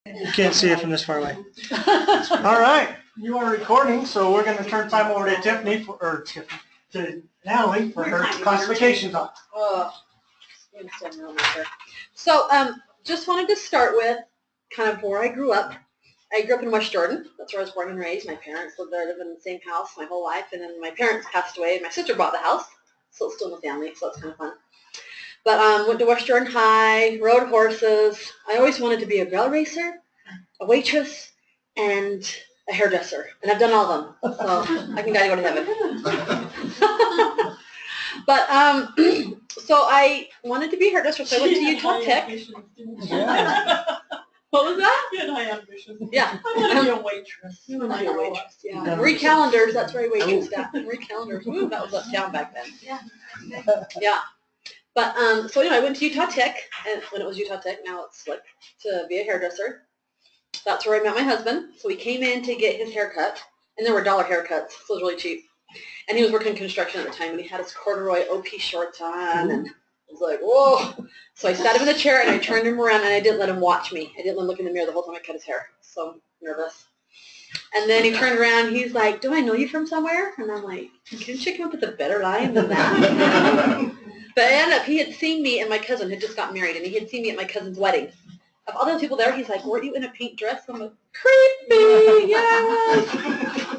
You can't see it from this far away. All right, you are recording, so we're going to turn time over to Tiffany to Natalie for her classifications on. So, just wanted to start with kind of where I grew up. I grew up in West Jordan. That's where I was born and raised. My parents lived there, lived in the same house my whole life, and then my parents passed away. My sister bought the house, so it's still in the family, so it's kind of fun. But went to West Jordan High, rode horses. I always wanted to be a rail racer, a waitress, and a hairdresser, and I've done all of them, so I can go to heaven. But so I wanted to be a hairdresser, so I went to Utah Tech. What was that? You had high ambitions. Yeah. I want to be a waitress. You want to be a waitress, yeah. Marie Callender's, that's where I waitress at. Marie Callender's, woo, that was uptown back then. Yeah. Yeah. But, so anyway, I went to Utah Tech, and when it was Utah Tech, now it's like to be a hairdresser. That's where I met my husband. So we came in to get his haircut, and there were dollar haircuts, so it was really cheap. And he was working construction at the time, and he had his corduroy OP shorts on, and I was like, whoa. So I sat him in the chair, and I turned him around, and I didn't let him watch me. I didn't let him look in the mirror the whole time I cut his hair. So nervous. And then he turned around, he's like, do I know you from somewhere? And I'm like, couldn't you come up with a better line than that? But I ended up, he had seen me, and my cousin had just got married, and he had seen me at my cousin's wedding. Of all the people there, he's like, weren't you in a pink dress? I'm like, creepy, yes.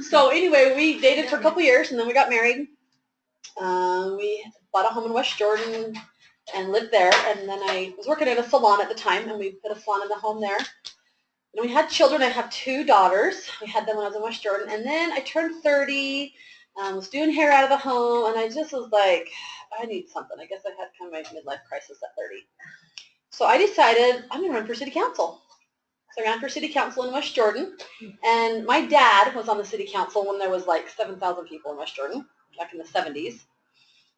So anyway, we dated for a couple years, and then we got married. We bought a home in West Jordan and lived there, and then I was working at a salon at the time, and we put a salon in the home there. And we had children. I have 2 daughters. We had them when I was in West Jordan, and then I turned 30, was doing hair out of the home, and I just was like, I need something. I guess I had kind of my midlife crisis at 30. So I decided I'm going to run for city council. So I ran for city council in West Jordan, and my dad was on the city council when there was like 7,000 people in West Jordan back in the 70s.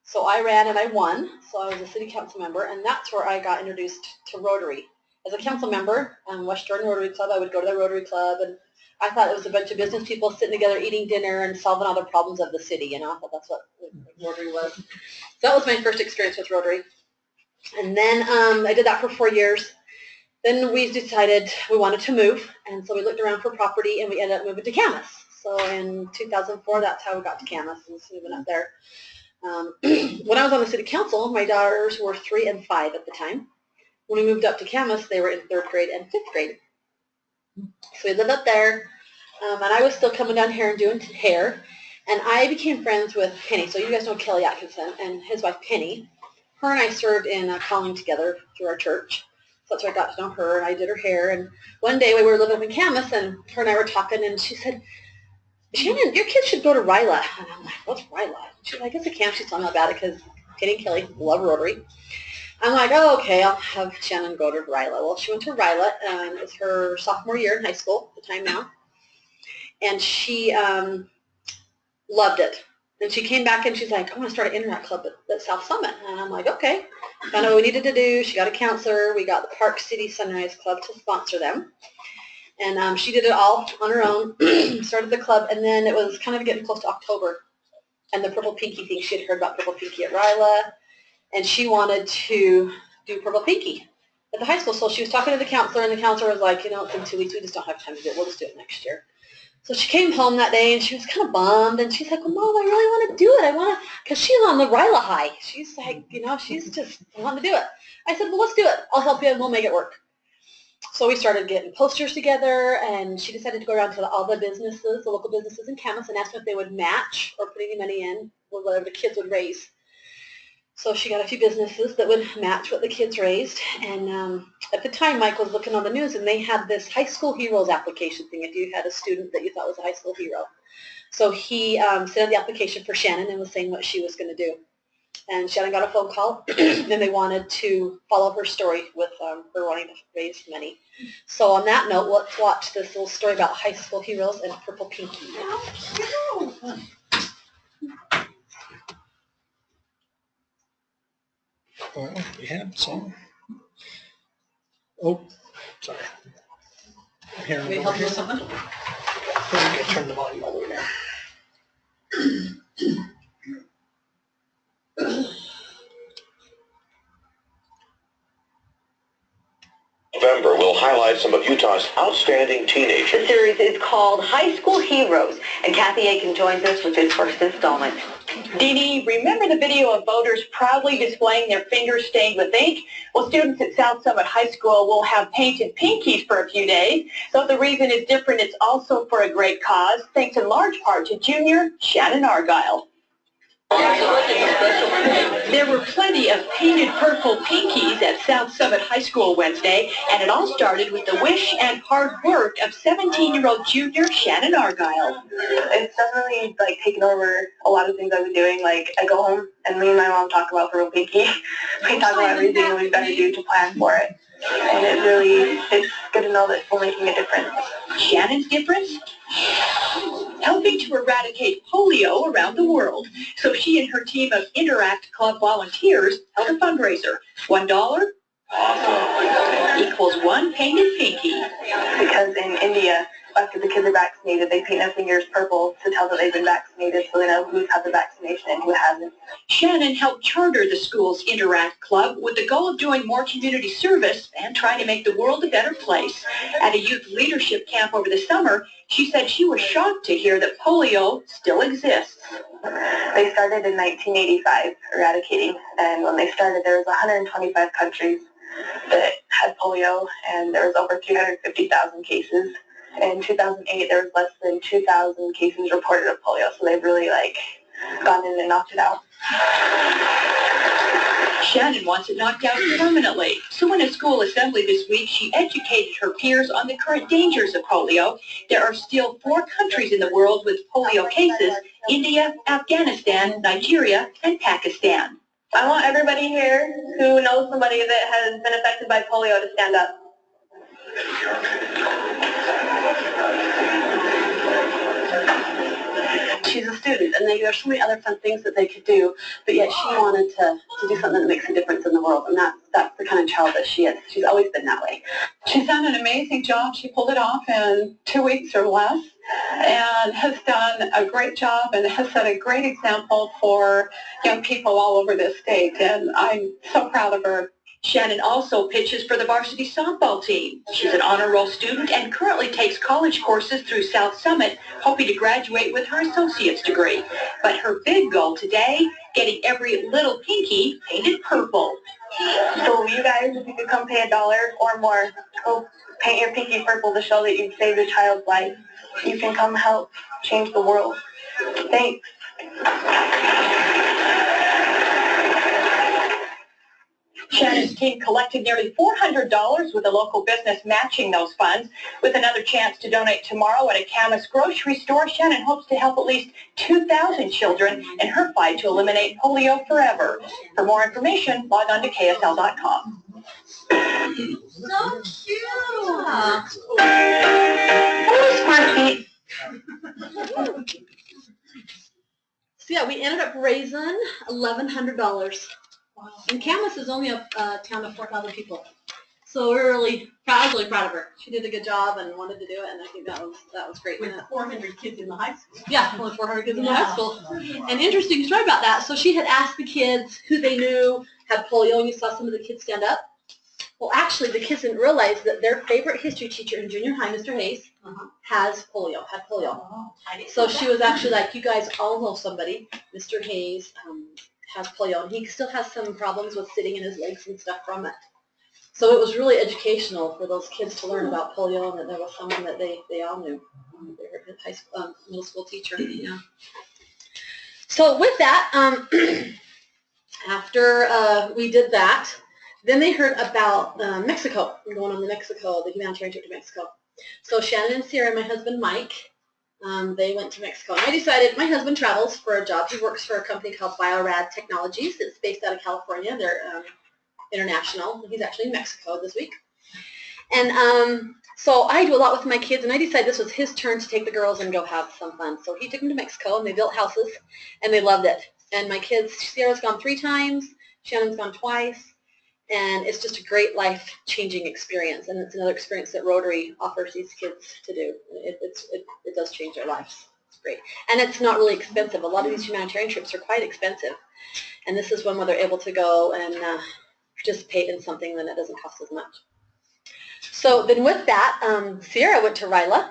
So I ran and I won, so I was a city council member, and that's where I got introduced to Rotary. As a council member, West Jordan Rotary Club, I would go to the Rotary Club, and I thought it was a bunch of business people sitting together eating dinner and solving all the problems of the city, you know. I thought that's what Rotary was. So that was my first experience with Rotary. And then I did that for 4 years. Then we decided we wanted to move, and so we looked around for property, and we ended up moving to Camas. So in 2004, that's how we got to Camas, and moving up there. When I was on the city council, my daughters were 3 and 5 at the time. When we moved up to Camas, they were in 3rd grade and 5th grade. So we lived up there, and I was still coming down here and doing hair, and I became friends with Penny. So you guys know Kelly Atkinson and his wife Penny. Her and I served in calling together through our church. So that's where I got to know her, and I did her hair. And one day we were living up in Camas, and her and I were talking, and she said, Shannon, your kids should go to RILA. And I'm like, what's RILA? She's like, it's a camp. She's telling me about it because Penny and Kelly love Rotary. I'm like, oh, okay, I'll have Shannon go to RILA. Well, she went to RILA, and it was her sophomore year in high school at the time now. And she loved it. And she came back, and she's like, I want to start an internet club at South Summit. And I'm like, okay. Found out what we needed to do. She got a counselor. We got the Park City Sunrise Club to sponsor them. And she did it all on her own, started the club, and then it was kind of getting close to October. And the Purple Pinky thing, she had heard about Purple Pinky at RILA, and she wanted to do Purple Pinky at the high school. So she was talking to the counselor, and the counselor was like, you know, it's in 2 weeks. We just don't have time to do it. We'll just do it next year. So she came home that day, and she was kind of bummed, and she's like, well, Mom, I really want to do it. I want to, because she's on the RILA high. She's like, you know, she's just wanting to do it. I said, well, let's do it. I'll help you, and we'll make it work. So we started getting posters together, and she decided to go around to all the businesses, the local businesses in Camas, and ask them if they would match or put any money in or whatever the kids would raise. So she got a few businesses that would match what the kids raised. And at the time, Mike was looking on the news, and they had this high school heroes application thing if you had a student that you thought was a high school hero. So he sent out the application for Shannon and was saying what she was going to do. And Shannon got a phone call, and they wanted to follow her story with her wanting to raise money. So on that note, let's watch this little story about high school heroes and Purple Pinky. Well, we have some. Oh, sorry. Here, Can we help you with something? Let me turn the volume all the way down. November, we'll highlight some of Utah's outstanding teenagers. The series is called High School Heroes, and Kathy Aiken joins us with this first installment. Dee Dee, remember the video of voters proudly displaying their fingers stained with ink? Well, students at South Summit High School will have painted pinkies for a few days. So if the reason is different, it's also for a great cause, thanks in large part to junior Shannon Argyle. There were plenty of painted purple pinkies at South Summit High School Wednesday, and it all started with the wish and hard work of 17-year-old junior Shannon Argyle. It's definitely like taken over a lot of things I've been doing. Like I go home and me and my mom talk about Purple Pinky. We talk about everything we've got to do to plan for it. And it's good to know that we're making a difference. Shannon's difference? Helping to eradicate polio around the world. So she and her team of Interact Club volunteers held a fundraiser. $1 equals one painted pinky. Because in India, after the kids are vaccinated, they paint their fingers purple to tell that they've been vaccinated so they know who's had the vaccination and who hasn't. Shannon helped charter the school's Interact Club with the goal of doing more community service and trying to make the world a better place. At a youth leadership camp over the summer, she said she was shocked to hear that polio still exists. They started in 1985, eradicating, and when they started there was 125 countries that had polio, and there was over 350,000 cases. In 2008, there was less than 2,000 cases reported of polio, so they've really gone in and knocked it out. Shannon wants it knocked out permanently. So in a school assembly this week, she educated her peers on the current dangers of polio. There are still 4 countries in the world with polio cases: India, Afghanistan, Nigeria, and Pakistan. I want everybody here who knows somebody that has been affected by polio to stand up. She's a student, and there's so many other fun things that they could do, but yet she wanted to do something that makes a difference in the world, and that's the kind of child that she is. She's always been that way. She's done an amazing job. She pulled it off in 2 weeks or less and has done a great job and has set a great example for young people all over this state, and I'm so proud of her. Shannon also pitches for the varsity softball team. She's an honor roll student and currently takes college courses through South Summit, hoping to graduate with her associate's degree. But her big goal today, getting every little pinky painted purple. So you guys, if you could come pay $1 or more, go paint your pinky purple to show that you've saved a child's life. You can come help change the world. Thanks. Shannon's team collected nearly $400 with a local business matching those funds. With another chance to donate tomorrow at a Camas grocery store, Shannon hopes to help at least 2,000 children in her fight to eliminate polio forever. For more information, log on to KSL.com. So cute! So yeah, we ended up raising $1,100. And Camas is only a town of 4,000 people. So we're really proud of her. She did a good job and wanted to do it, and I think that was great. With 400 kids in the high school. Yeah, only 400 kids in the high school. An interesting story about that. So she had asked the kids who they knew had polio, and you saw some of the kids stand up. Well, actually, the kids didn't realize that their favorite history teacher in junior high, Mr. Hayes, had polio. So she was actually like, you guys all know somebody, Mr. Hayes, has polio, and he still has some problems with sitting in his legs and stuff from it. So it was really educational for those kids to learn about polio, and that there was someone that they all knew. They were a high school, middle school teacher. Yeah. So with that, after we did that, then they heard about Mexico, going on to Mexico, the humanitarian trip to Mexico. So Shannon and Sierra, my husband Mike, they went to Mexico. And I decided, my husband travels for a job. He works for a company called Biorad Technologies. It's based out of California. They're international. He's actually in Mexico this week. And so I do a lot with my kids, and I decided this was his turn to take the girls and go have some fun. So he took them to Mexico, and they built houses, and they loved it. And my kids, Sierra's gone 3 times, Shannon's gone twice, and it's just a great life-changing experience. And it's another experience that Rotary offers these kids to do. It does change their lives. It's great. And it's not really expensive. A lot of these humanitarian trips are quite expensive. And this is one where they're able to go and participate in something that it doesn't cost as much. So then with that, Sierra went to RILA,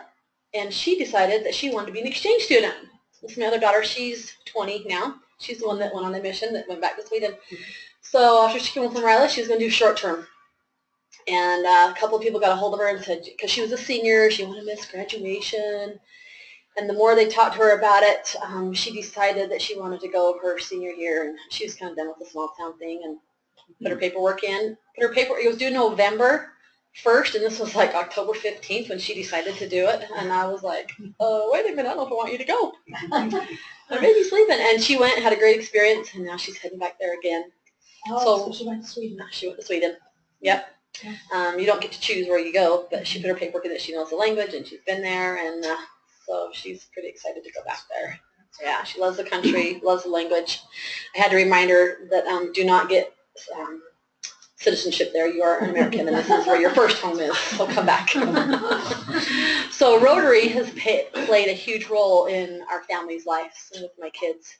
and she decided that she wanted to be an exchange student. This is my other daughter. She's 20 now. She's the one that went on the mission that went back to Sweden. So after she came home from RILA, she was going to do short term. And a couple of people got a hold of her and said, because she was a senior, she wanted to miss graduation. And the more they talked to her about it, she decided that she wanted to go her senior year, and she was kind of done with the small town thing and put her paperwork in. It was due November 1st, and this was like October 15th when she decided to do it. And I was like, wait a minute, I don't know if I want you to go. My baby's sleeping. And she went and had a great experience, and now she's heading back there again. Oh, so she went to Sweden. She went to Sweden. Yep. You don't get to choose where you go, but she put her paperwork in that she knows the language, and she's been there, and so she's pretty excited to go back there. Yeah, she loves the country, loves the language. I had to remind her that do not get citizenship there. You are an American, and this is where your first home is, so come back. So Rotary has played a huge role in our family's lives and with my kids.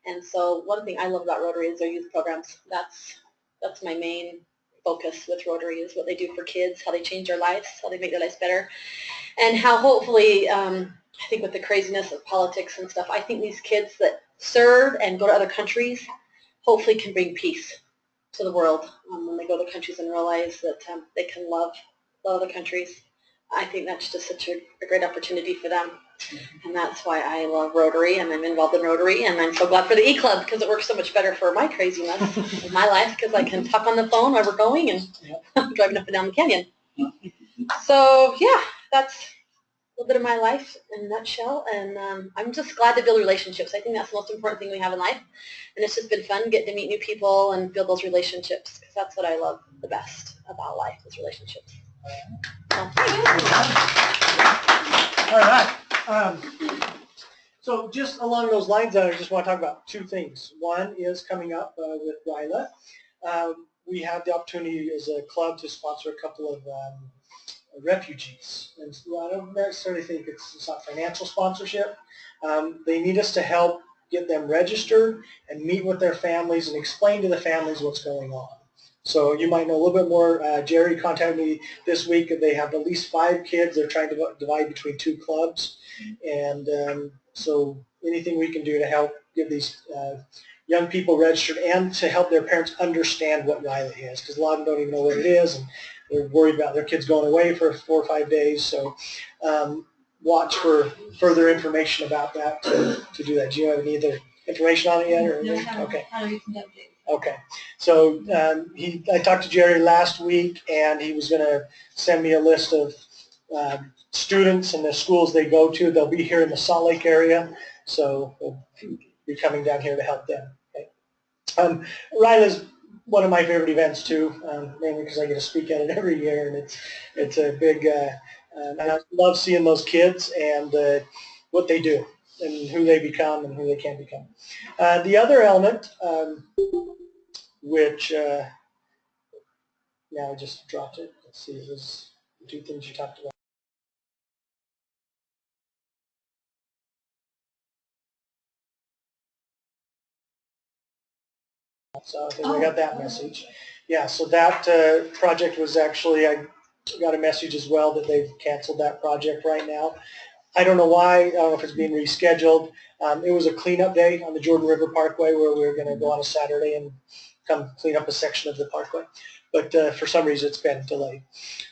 And so one thing I love about Rotary is their youth programs. That's my main focus with Rotary, is what they do for kids, how they change their lives, how they make their lives better, and how hopefully, I think with the craziness of politics and stuff, I think these kids that serve and go to other countries hopefully can bring peace to the world when they go to other countries and realize that they can love other countries. I think that's just such a great opportunity for them. And that's why I love Rotary, and I'm involved in Rotary, and I'm so glad for the E-Club, because it works so much better for my craziness in my life, because I can talk on the phone while we're going and driving up and down the canyon. So yeah, that's a little bit of my life in a nutshell, and I'm just glad to build relationships. I think that's the most important thing we have in life, and it's just been fun getting to meet new people and build those relationships, because that's what I love the best about life, is relationships. So, All right. So just along those lines, I just want to talk about two things. One is coming up with RILA. We have the opportunity as a club to sponsor a couple of refugees. And so I don't necessarily think it's not financial sponsorship. They need us to help get them registered and meet with their families and explain to the families what's going on. So you might know a little bit more. Jerry contacted me this week. They have at least 5 kids. They're trying to divide between 2 clubs. And so anything we can do to help get these young people registered and to help their parents understand what RILA is, because a lot of them don't even know what it is, and they're worried about their kids going away for 4 or 5 days. So watch for further information about that to do that. Do you have any other information on it yet? Or No, okay. how do we conduct it? Okay, so I talked to Jerry last week, and he was going to send me a list of students and the schools they go to. They'll be here in the Salt Lake area, so we'll be coming down here to help them. Okay. RILA's one of my favorite events too, mainly because I get to speak at it every year, and it's a big. And I love seeing those kids and what they do and who they become and who they can become. The other element, which now I just dropped it. Let's see, it was the 2 things you talked about. So I think we got that message. Yeah, so that project was actually, I got a message as well that they've canceled that project right now. I don't know why. I don't know if it's being rescheduled. It was a cleanup day on the Jordan River Parkway where we were going to go on a Saturday and come clean up a section of the parkway. But for some reason it's been delayed.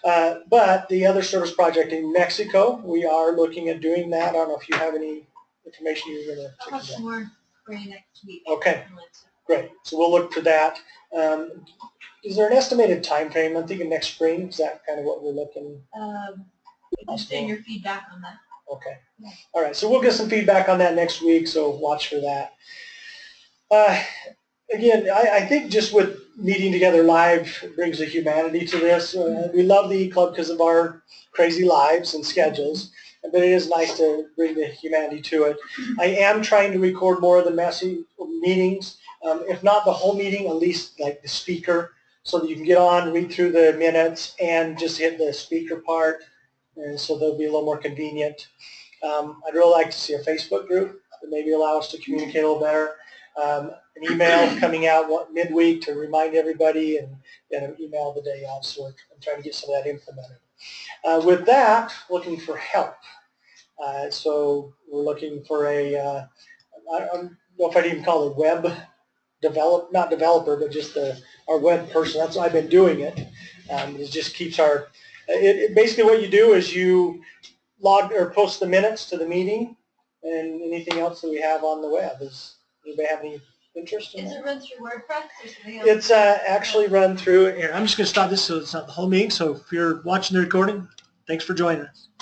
But the other service project in Mexico, we are looking at doing that. I don't know if you have any information you're going to I'll have some more for you next week. Okay, great. So we'll look for that. Is there an estimated time frame? I'm thinking next spring. Is that kind of what we're looking? Just getting your feedback on that. Okay. All right. So we'll get some feedback on that next week, so watch for that. Again, I think just with meeting together live brings a humanity to this. We love the E-Club because of our crazy lives and schedules, but it is nice to bring the humanity to it. I am trying to record more of the messy meetings, if not the whole meeting, at least like the speaker, so that you can get on, read through the minutes, and just hit the speaker part, and so they'll be a little more convenient. I'd really like to see a Facebook group that maybe allow us to communicate a little better. An email coming out midweek to remind everybody, and an email the day of. So I'm trying to get some of that implemented. With that, looking for help. So we're looking for a, I don't know if I'd even call it web not developer, but just our web person. That's I've been doing it. It just keeps our, basically what you do is you log or post the minutes to the meeting and anything else that we have on the web. Does anybody have any interest in Is that? it run through WordPress or something else? It's actually run through, here, I'm just going to stop this so it's not the whole meeting. So if you're watching the recording, thanks for joining us.